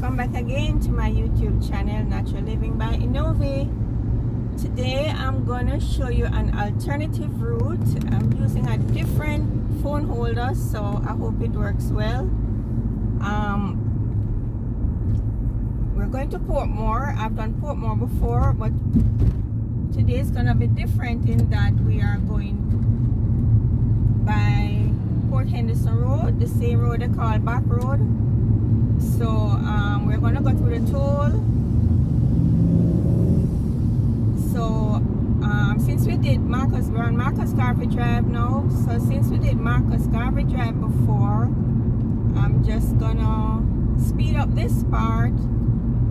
welcome back again to my YouTube channel, Natural Living by Enovi. Today I'm gonna show you an alternative route. I'm using a different phone holder, so I hope it works well. We're going to Portmore. I've done Portmore before, but today is gonna be different in that we are going by Port Henderson Road, the same road they call Backroad. So we're gonna go through the toll. So since we did Marcus, we're on Marcus Garvey Drive now. So since we did Marcus Garvey Drive before, I'm just gonna speed up this part,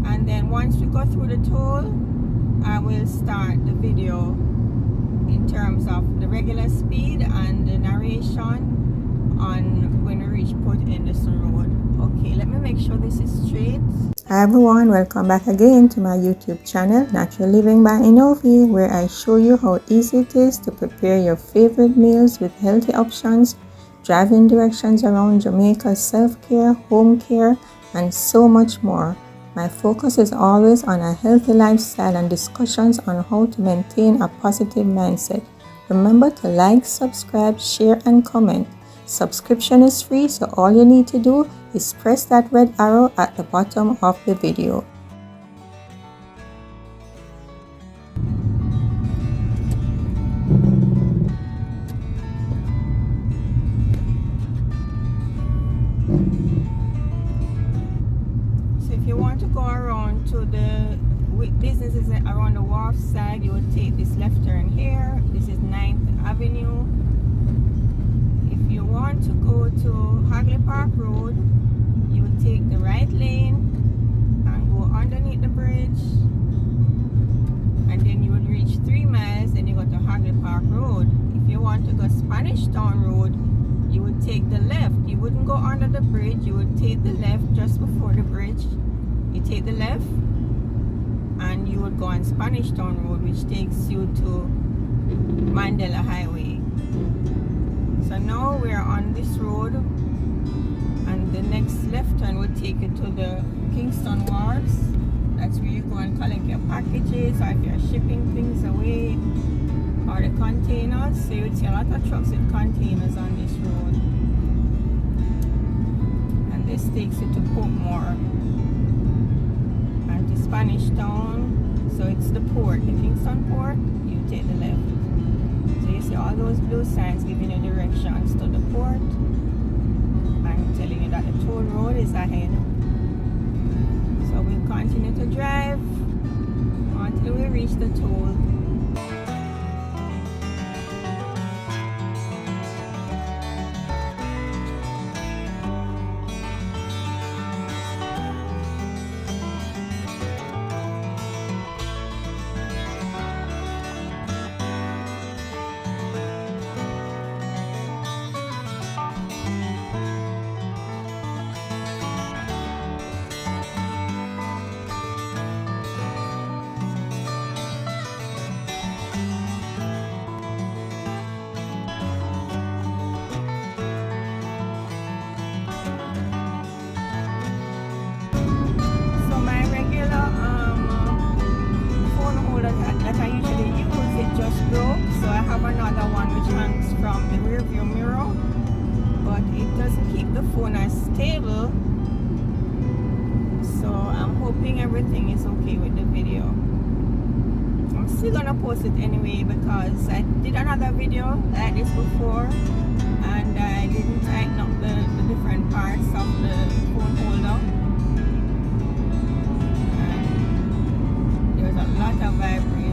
and then once we go through the toll, I will start the video in terms of the regular speed and the narration on when we reach Port Henderson Road. Okay, let me make sure this is straight. Hi everyone, welcome back again to my YouTube channel, Natural Living by Enovi, where I show you how easy it is to prepare your favorite meals with healthy options, driving directions around Jamaica, self-care, home care, and so much more. My focus is always on a healthy lifestyle and discussions on how to maintain a positive mindset. Remember to like, subscribe, share, and comment. Subscription is free, so all you need to do is press that red arrow at the bottom of the video. So if you want to go around to the businesses around the wharf side, you would take this left turn here. This is 9th Avenue. If you want to go to Hagley Park Road, you would take the right lane and go underneath the bridge, and then you would reach 3 miles, then you go to Hagley Park Road. If you want to go Spanish Town Road, you would take the left. You wouldn't go under the bridge, you would take the left just before the bridge. You take the left and you would go on Spanish Town Road, which takes you to Mandela Highway. So now we're on this road, and the next left turn will take you to the Kingston Wharves. That's where you go and collect your packages, or if you're shipping things away, or the containers. So you would see a lot of trucks with containers on this road. And this takes you to Portmore and to Spanish Town. So it's the port, the Kingston port. You take the left. So you see all those blue signs giving you directions to the port and telling you that the toll road is ahead. So we'll continue to drive until we reach the toll. That I usually use, it just broke, so I have another one which hangs from the rear view mirror, but it doesn't keep the phone as stable, so I'm hoping everything is okay with the video. I'm still gonna post it anyway because I did another video like this before and I didn't tighten up the different parts of the phone holder. There's a lot of vibration.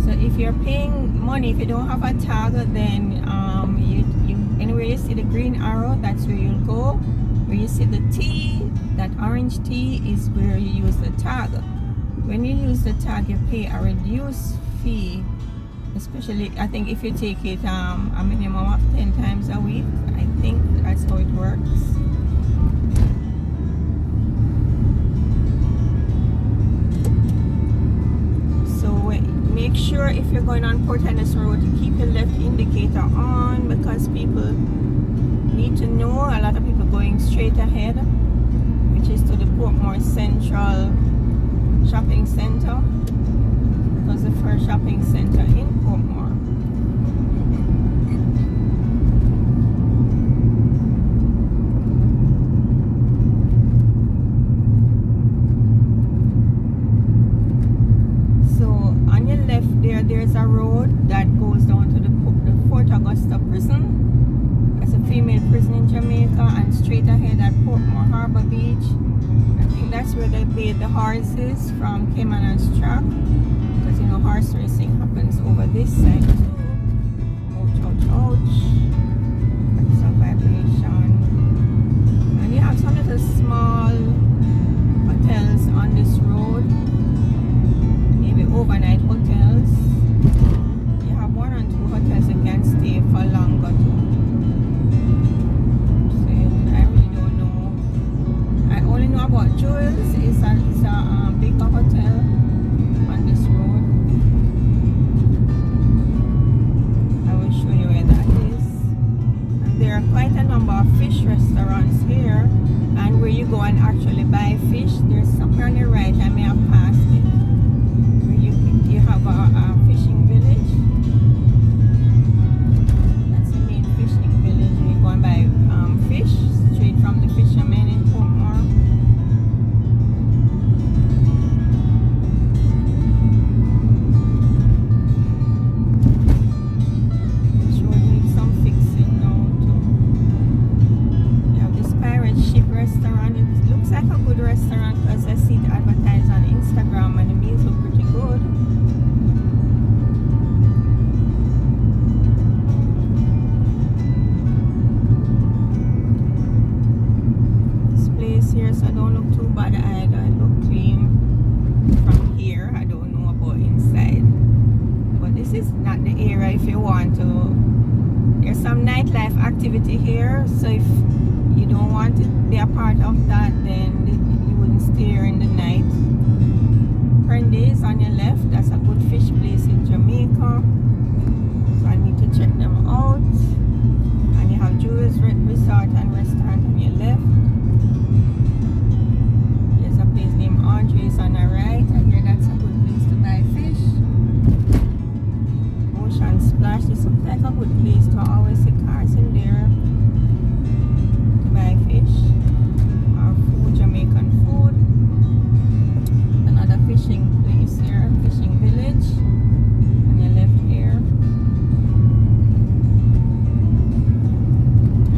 So if you're paying money, if you don't have a tag, then anywhere you see the green arrow, that's where you'll go. Where you see the T, that orange T is where you use the tag. When you use the tag, you pay a reduced fee. Especially, I think if you take it a minimum of 10 times a week, I think that's how it works. So make sure if you're going on Port Henderson Road to keep your left indicator on, because people need to know. A lot of people going straight ahead, which is to the Portmore Central Shopping Center. It was the first shopping center in Portmore. So on your left there's a road that goes down to the Port Augusta prison. It's a female prison in Jamaica, and straight ahead at Portmore Harbor Beach. I think that's where they bathe the horses from Cayman's track. Because you know horse racing happens over this side. Ouch, ouch, ouch. That's a vibration. And you have some little small hotels on this road. Maybe overnight hotels. You have 1 or 2 hotels you can stay for longer too. So I really don't know. I only know about Jewels. It's a bigger hotel on this road. I will show you where that is. And there are quite a number of fish restaurants here, and where you go and actually buy fish, there's somewhere on your right, I may have passed it, where you have a fishing village. That's the main fishing village. You go and buy fish straight from the fishermen in Portmore. Restaurant. It looks like a good restaurant because I see it advertised on Instagram and the meals look pretty good. This place here, so I don't look too bad either. It look clean from here. I don't know about inside, but this is not the area if you want to. There's some nightlife activity here, so if you don't want to be a part of that, then you wouldn't stay here in the night. Prendes on your left, that's a good fish place in Jamaica, so I need to check them out. And you have Jewels Resort and Restaurant on your left. There's a place named Andre's on the right. I hear that's a good place to buy fish. Ocean Splash, this looks like a good place to always see cars in there. Buy fish or food, Jamaican food. Another fishing place here, fishing village on your left here.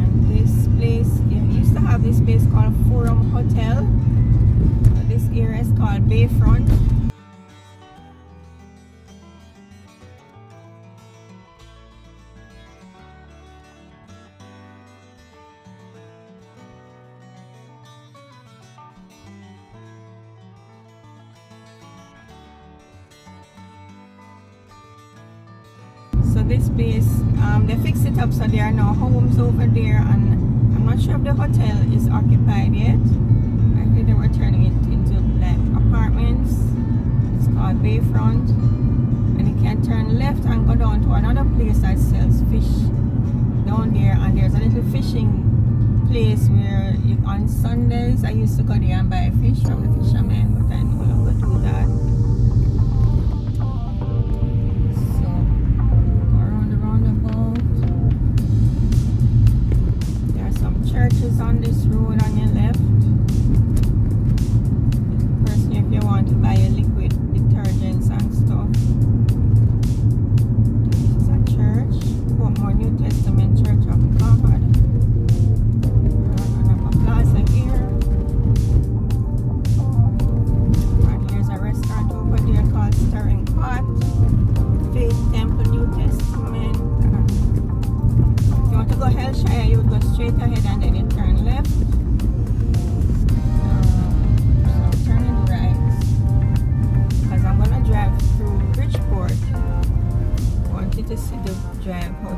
And this place, you used to have this place called Forum Hotel. This area is called Bayfront. So this place, they fixed it up so there are no homes over there, and I'm not sure if the hotel is occupied yet. I think they were turning it into like apartments. It's called Bayfront, and you can turn left and go down to another place that sells fish down there, and there's a little fishing place where on Sundays I used to go there and buy fish from the fishermen, but I no longer do that. Churches on this road on your left. First, if you want to buy your liquid detergents and stuff. This is a church, Portmore New Testament Church of God. Another plaza here.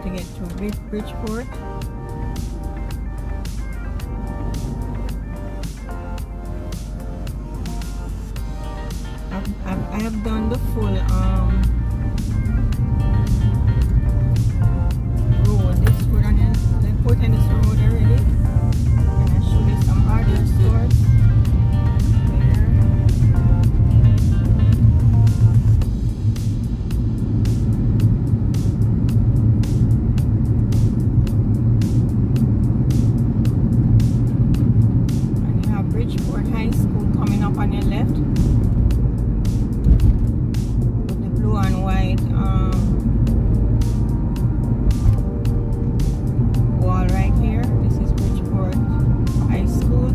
to get to Bridgeport. I have done the full road, this road on the Port Henderson Road already, and I showed you some hardware stores there. And you have Bridgeport High School coming up on your left. And white wall right here. This is Bridgeport High School.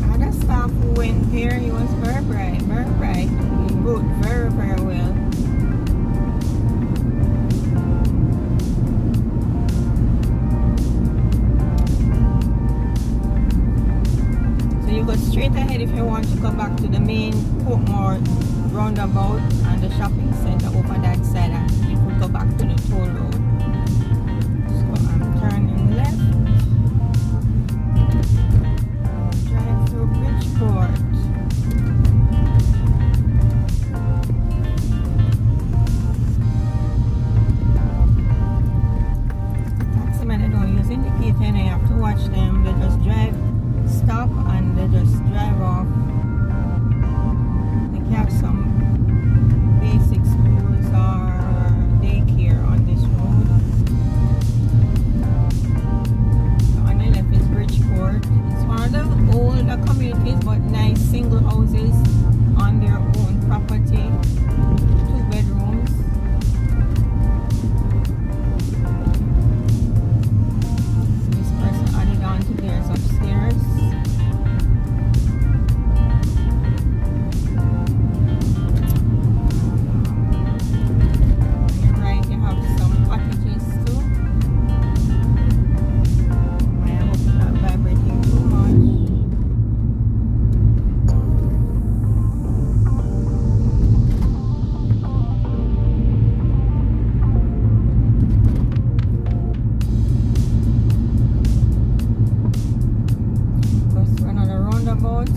I had a staff who went there. He was very bright, very bright. He wrote very, very well. You go straight ahead if you want to go back to the main Portmore roundabout and the shopping center over that side, and you could go back to the toll road. So I'm turning left, drive through Bridgeport. Taximen, they don't use indicator and you have to watch them. They just drive, stop, and they just drive off. They have some basic schools or daycare on this road. So on the left is Bridgeport. It's one of the older communities, but nice single houses on their own property. 2 bedrooms. This person added on to theirs upstairs.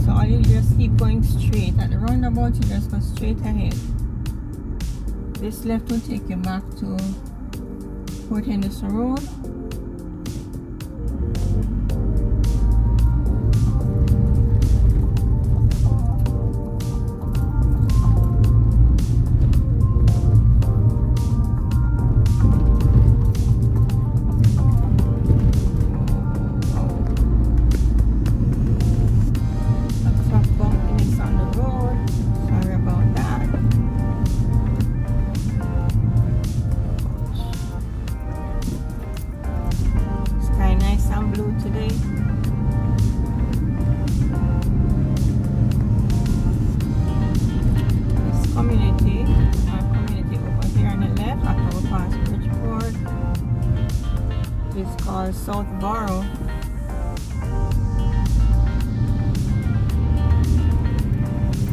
So all you just keep going straight. At the roundabout, you just go straight ahead. This left will take you back to Port Henderson Road. Today. This community, our community over here on the left after we pass Bridgeport, is called Southborough.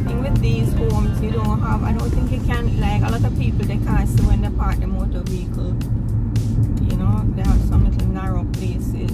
Thing with these homes, you don't have, I don't think you can, like a lot of people, they can't see when they park the motor vehicle. You know, they have some little narrow places.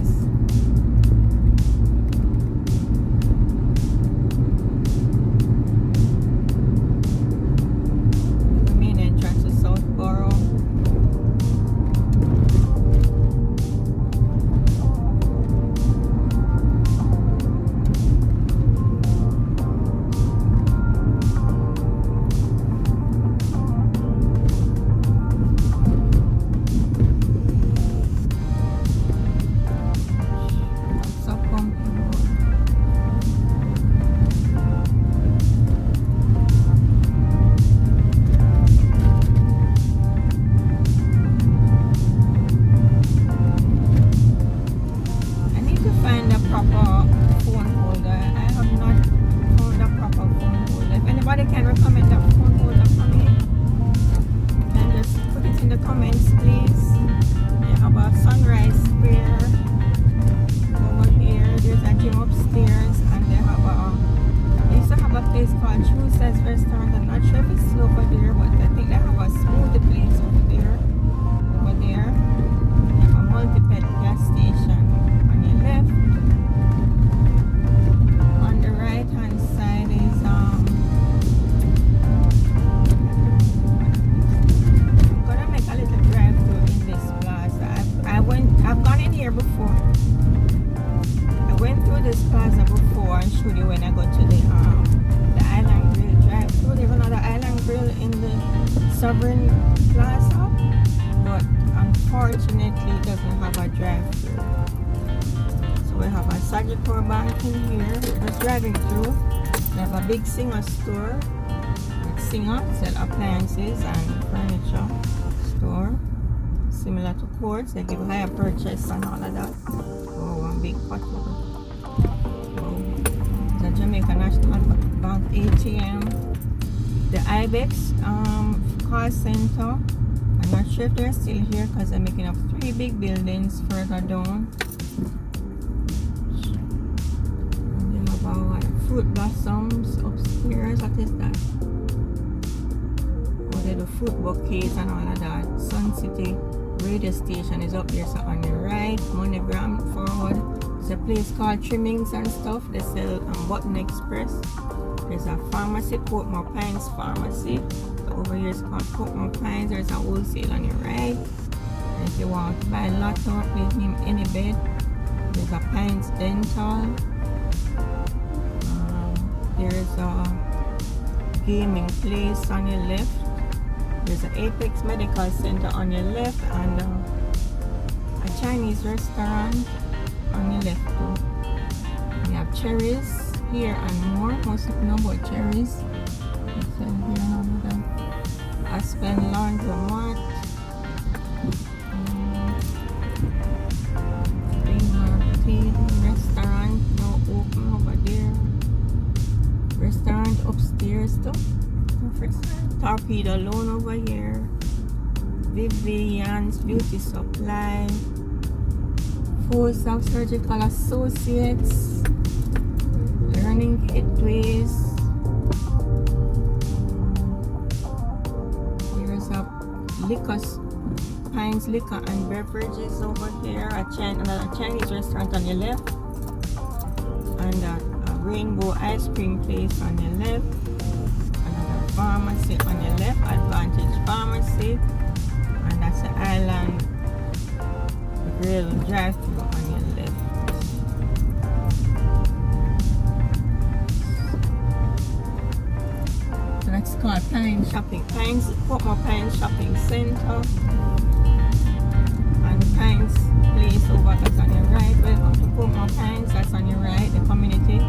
I've gone in here before. I went through this plaza before and showed you when I got to the Island Grill drive through. There's another Island Grill in the Sovereign Plaza, but unfortunately it doesn't have a drive-through. So we have a Sagicor Bank in here. We're just driving through. We have a big Singer store. Singer sell appliances and furniture store. Similar to Courts, they give higher purchase and all of that. Oh, one big pot. The Jamaica National Bank ATM. The Ibex call center. I'm not sure if they're still here because they're making up 3 big buildings further down. And they have our Fruit Blossoms upstairs. What is that? Oh, they do fruit bouquets and all of that. Sun City radio station is up there, so on your right, MoneyGram forward. There's a place called Trimmings and stuff. They sell Button Express. There's a pharmacy, Portmore Pines Pharmacy. So over here it's called Portmore Pines. There's a wholesale on your right. And if you want to buy a lotto, please name any bed. There's a Pines Dental. There's a gaming place on your left. There's an Apex Medical Center on your left and a Chinese restaurant on your left too. We have Cherries here and more. Most people know about Cherries. Aspen Laundromat. Restaurant now open over there. Restaurant upstairs too. Torpedo Loan over here. Vivian's Beauty Supply. Force of Surgical Associates. Learning Gateways. There's a Pines Liquor and Beverages over here. Another Chinese restaurant on your left. And a Rainbow Ice Cream place on your left. Pharmacy on your left, Advantage Pharmacy, and that's the Island Grill drive-thru on your left. So that's called Portmore Pines Shopping Center, and the Pines place over that's on your right. Welcome to Portmore Pines, that's on your right, the community.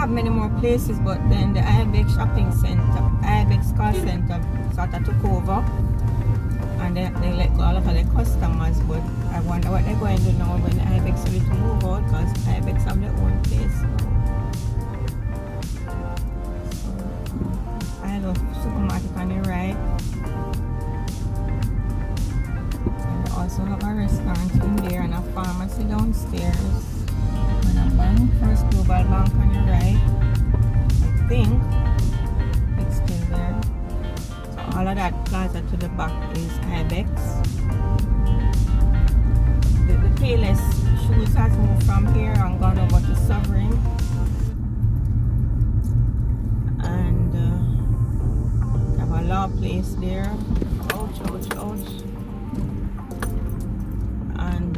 Many more places, but then the Ibex shopping center, Ibex call center sort of took over and they let go a lot of their customers, but I wonder what they're going to do now when the Ibex ready to move out, because Ibex have their own place now. So, I love supermarket on the right, and they also have a restaurant in there and a pharmacy downstairs. Bank, First Global Bank on your right. I think it's still there. So all of that plaza to the back is Ibex. The Payless Shoes has moved from here and gone over to Sovereign. And have a law place there. Ouch, ouch, ouch. And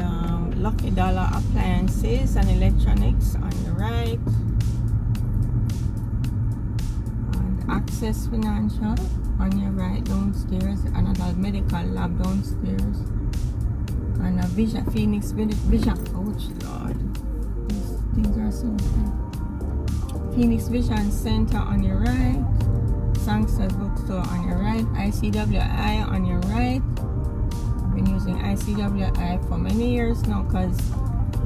Lucky Dollar Appliances and Electronics on the right, and Access Financial on your right downstairs, another medical lab downstairs, and a Phoenix Vision. Ouch, Lord, these things are so fun. Phoenix Vision Center on your right, Sangster's Bookstore on your right, ICWI on your right. Been using ICWI for many years now because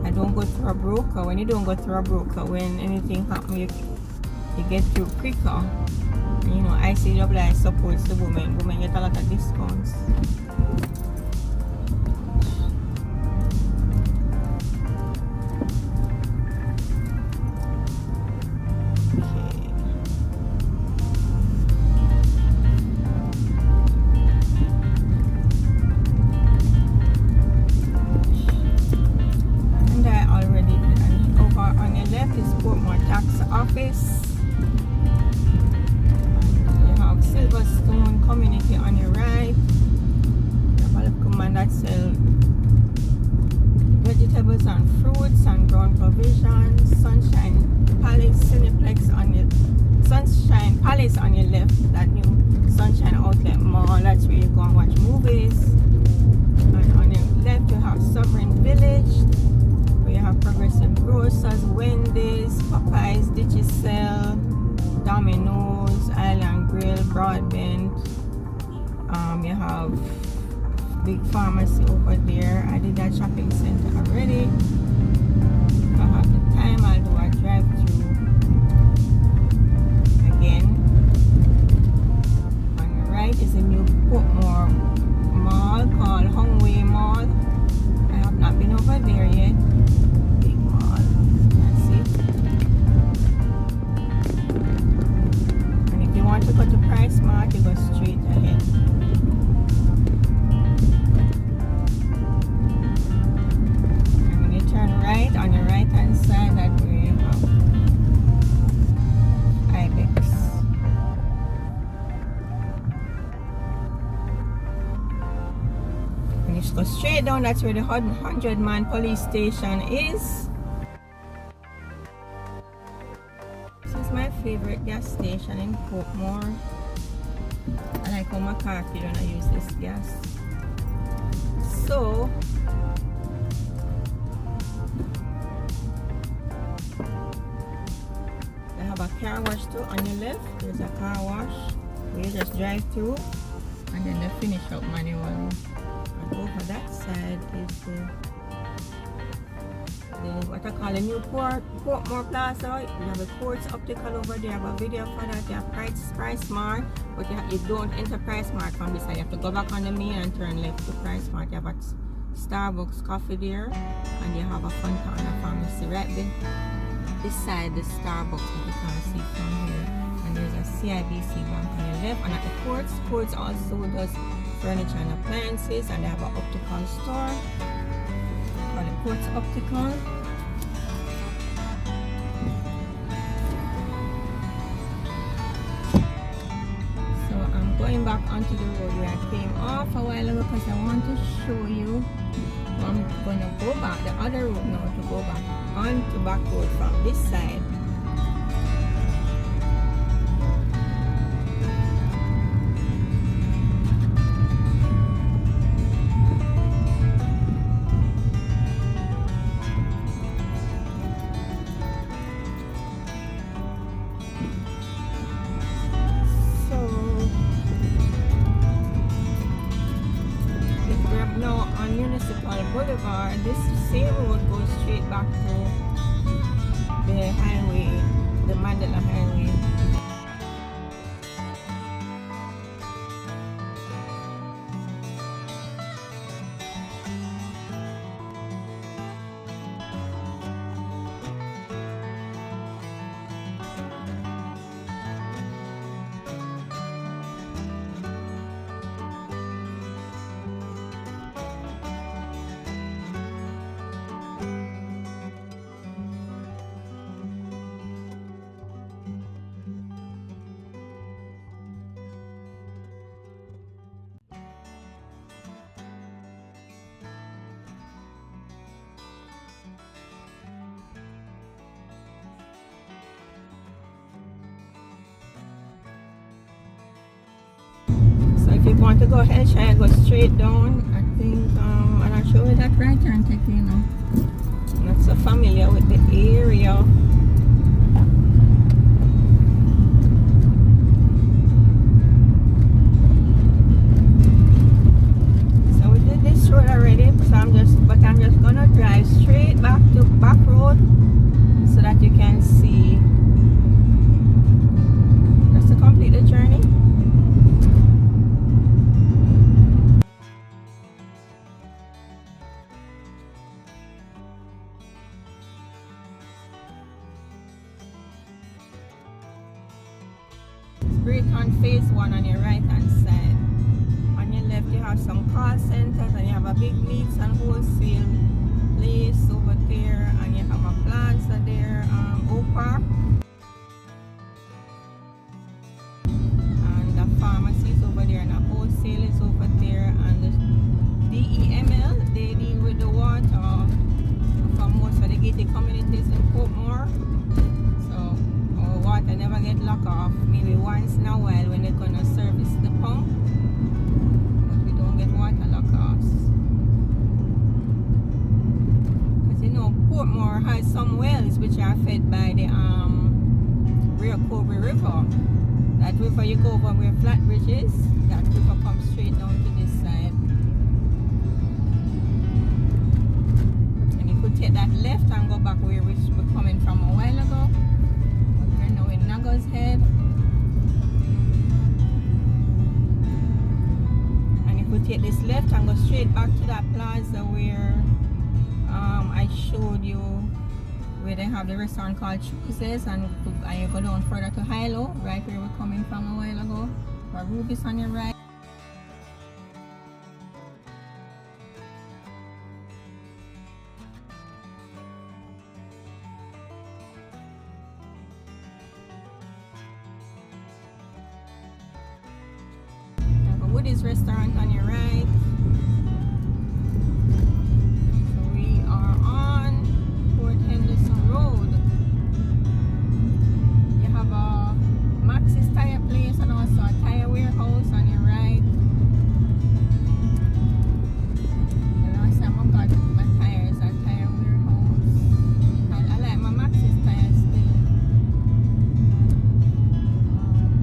I don't go through a broker. When you don't go through a broker, when anything happens, you get through quicker. And, you know, ICWI supports the women. Women get a lot of discounts. vegetables and fruits and ground provisions. Sunshine Palace Cineplex on your Sunshine Palace on your left. That new Sunshine Outlet Mall. That's where you go and watch movies. And on your left you have Sovereign Village, where you have Progressive Grocers, Wendy's, Popeyes, Digicel, Domino's, Island Grill, Broadbent. You have big pharmacy over there. I did that shopping center already. If I have the time, I'll do a drive-through again. On the right is a new Portmore mall called Causeway Mall. I have not been over there yet. Big mall. That's it. And if you want to go to Price Mart, you go straight ahead. Right on the right hand side, that where you have Ibex. And you just go straight down, that's where the 100-man police station is. This is my favorite gas station in Portmore. I like how my car feel when I use this gas. So a car wash too on your left. There's a car wash where you just drive through and then they finish up manual. And over that side is the what I call a new Portmore Plaza. You have a Quartz Optical over there. I have a video for that. You have Price Mart, but you don't enter Price Mart from this side. You have to go back on the main and turn left to Price Mart. You have a Starbucks coffee there, and you have a Fontana Pharmacy right there. This side, the Starbucks that you can see from here, and there's a CIBC bank on your left. And at the Quartz also does furniture and appliances, and they have an optical store called the Quartz Optical. So I'm going back onto the road where I came off a while ago because I want to show you. I'm going to go back the other route now to go back onto Backroad from this side. Boulevard, this same road goes straight back to the highway, the Mandela Highway. If you want to go ahead, try and go straight down. I think I'm not sure where that right turn take you now. I'm not so familiar with the area. So we did this road already, so I'm just gonna drive straight back to Backroad so that you can see just to complete the journey. On phase 1 on your right hand side. On your left you have some call centers, and you have a big meats and wholesale place over there, and you have a plaza there, Oak Park, and the pharmacy is over there, and the wholesale is over there, and the DEML, they deal with the water gated communities in Portmore. So our water never get locked off. Maybe once in a while when they're gonna service the pump. But we don't get water lock offs. Because you know Portmore has some wells which are fed by the Causeway River. That river you go over where flat bridge is, that river comes straight down to this side. And you could take that left and go back where we were coming from a while ago. But we're now in Naga's Head. And you could take this left and go straight back to that plaza where I showed you, where they have the restaurant called Chooses, and you go down further to Hilo, right where we're coming from a while ago. Or Ruby's on your right. You have a Woody's restaurant on your right. So we are on Port Henderson Road. You have a Max's tire place and also a tire warehouse on your right. The last time I got my tires at tire warehouse. I like my Max's tires still.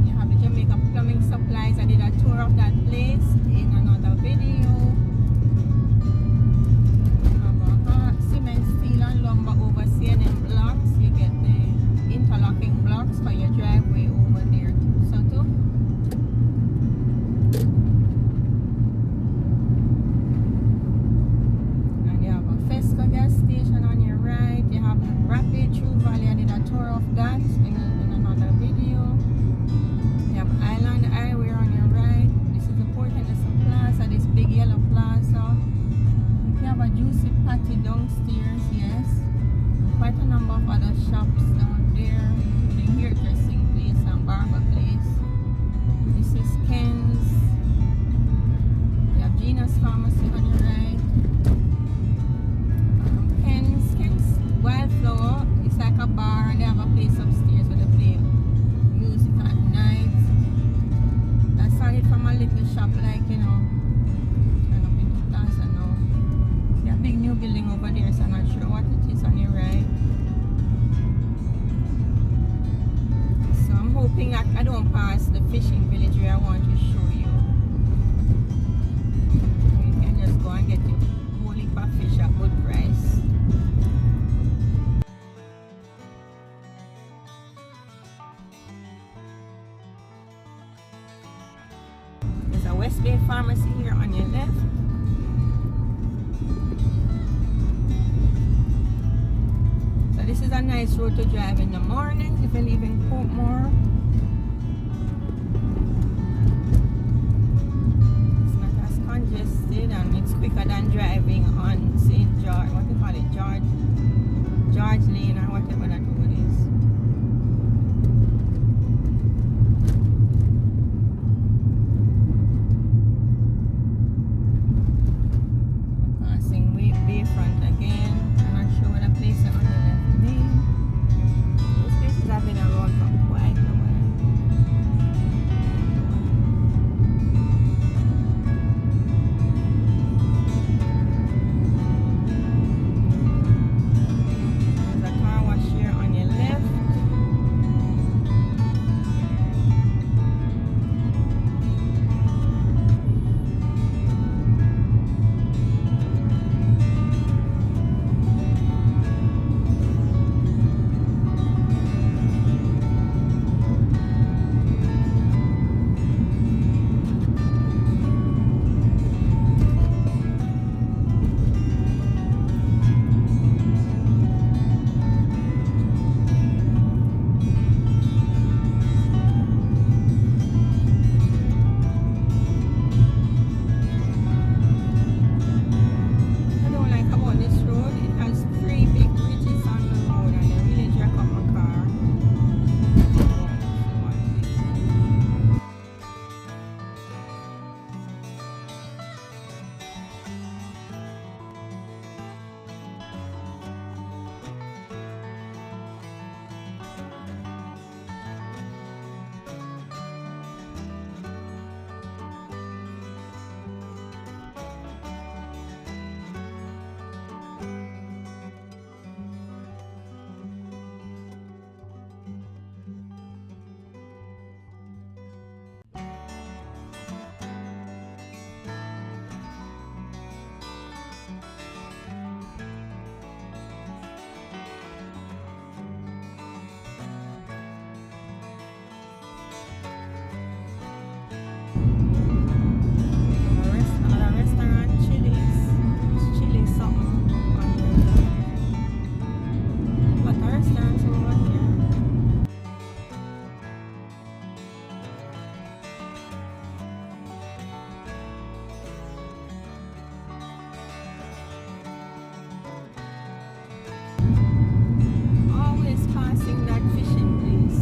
You have the Jamaica plumbing supplies. I did a tour of that place in another video. Cement, steel and lumber over CNN blocks. You get the interlocking blocks for your driveway over there too. So too. And you have a Fesco gas station on your right. You have the Rapid True Valley. I did a tour of that in another video. You have Island Highway on your right. This is the Port Henderson Plaza, this big yellow plaza. You have a juicy patty downstairs, yes. Quite a number of other shops down there, including hairdressing place and barber place. This is Ken's. You have Gina's Pharmacy on your right. Ken's Wildflower. It's like a bar and they have a place upstairs where they play music at night. That started from a little shop like, you know, turn up into plaza now. See a big new building over there, so I'm not sure what it is on your right. So I'm hoping I don't pass the fishing village where I want to show you. You can just go and get a whole heap of fish at good price. There's a West Bay Pharmacy here on your left. So this is a nice road to drive in the morning if you're leaving Portmore. It's not as congested and it's quicker than driving on St. George, what do you call it, George Lane or whatever that road is. Passing Bayfront again. I'm not sure what the place is on the left name. Those places have been around for quite a while. passing that fishing place.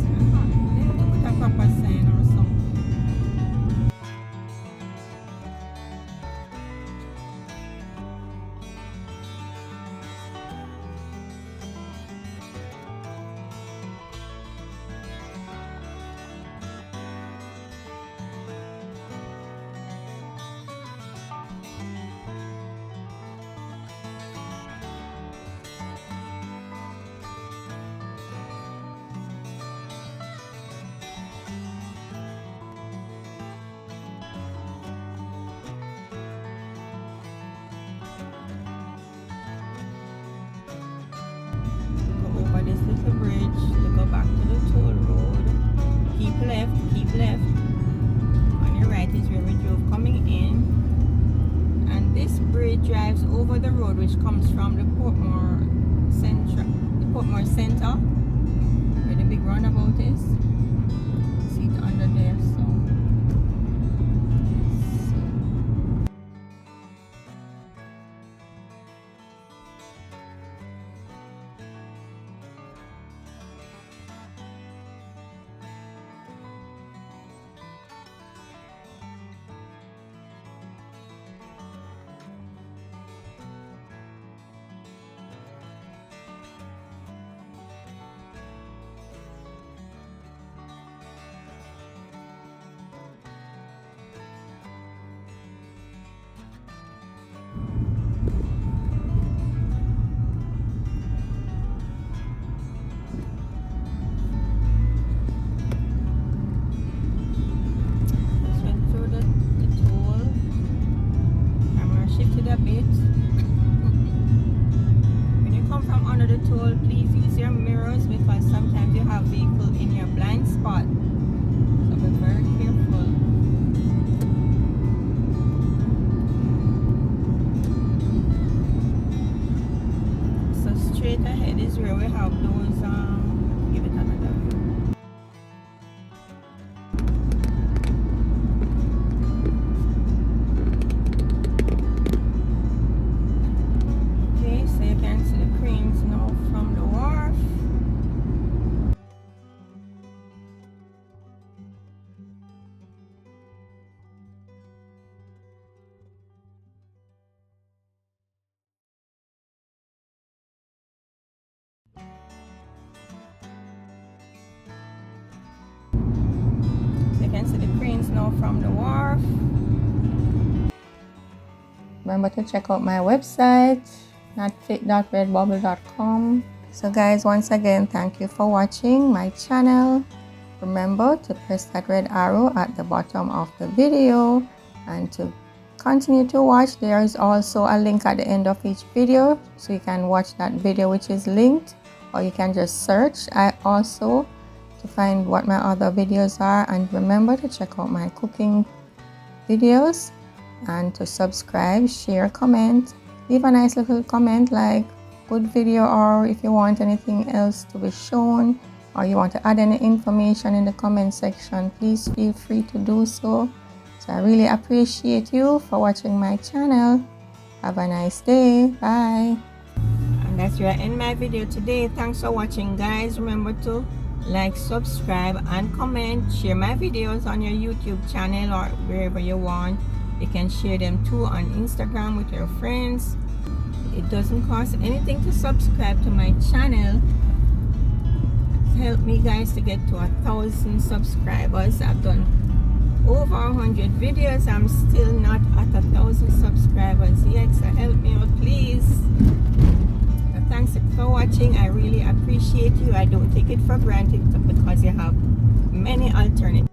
They have to put a proper sign or something. Over this little bridge to go back to the toll road. Keep left, keep left. On your right is where we drove coming in. And this bridge drives over the road which comes from the Portmore Center, where the big roundabout is. See it under there, so. A bit. When you come from under the toll, please use your mirrors because sometimes you have vehicles in your blind spot, so be very careful. So straight ahead is where we have those give it another view. Now from the wharf. Remember to check out my website, notfit.redbubble.com. So guys, once again, thank you for watching my channel. Remember to press that red arrow at the bottom of the video, and to continue to watch, there is also a link at the end of each video, so you can watch that video which is linked, or you can just search also to find what my other videos are. And remember to check out my cooking videos, and to subscribe, share, comment, leave a nice little comment like good video, or if you want anything else to be shown, or you want to add any information in the comment section, please feel free to do so. So I really appreciate you for watching my channel. Have a nice day. Bye. And that's where I end my video today. Thanks for watching, guys. Remember to like, subscribe, and comment. Share my videos on your YouTube channel or wherever you want. You can share them too on Instagram with your friends. It doesn't cost anything to subscribe to my channel. Help me, guys, to get to 1,000 subscribers. I've done over 100 videos. I'm still not at 1,000 subscribers yet, so help me out, please. Thanks for watching. I really appreciate you. I don't take it for granted because you have many alternatives.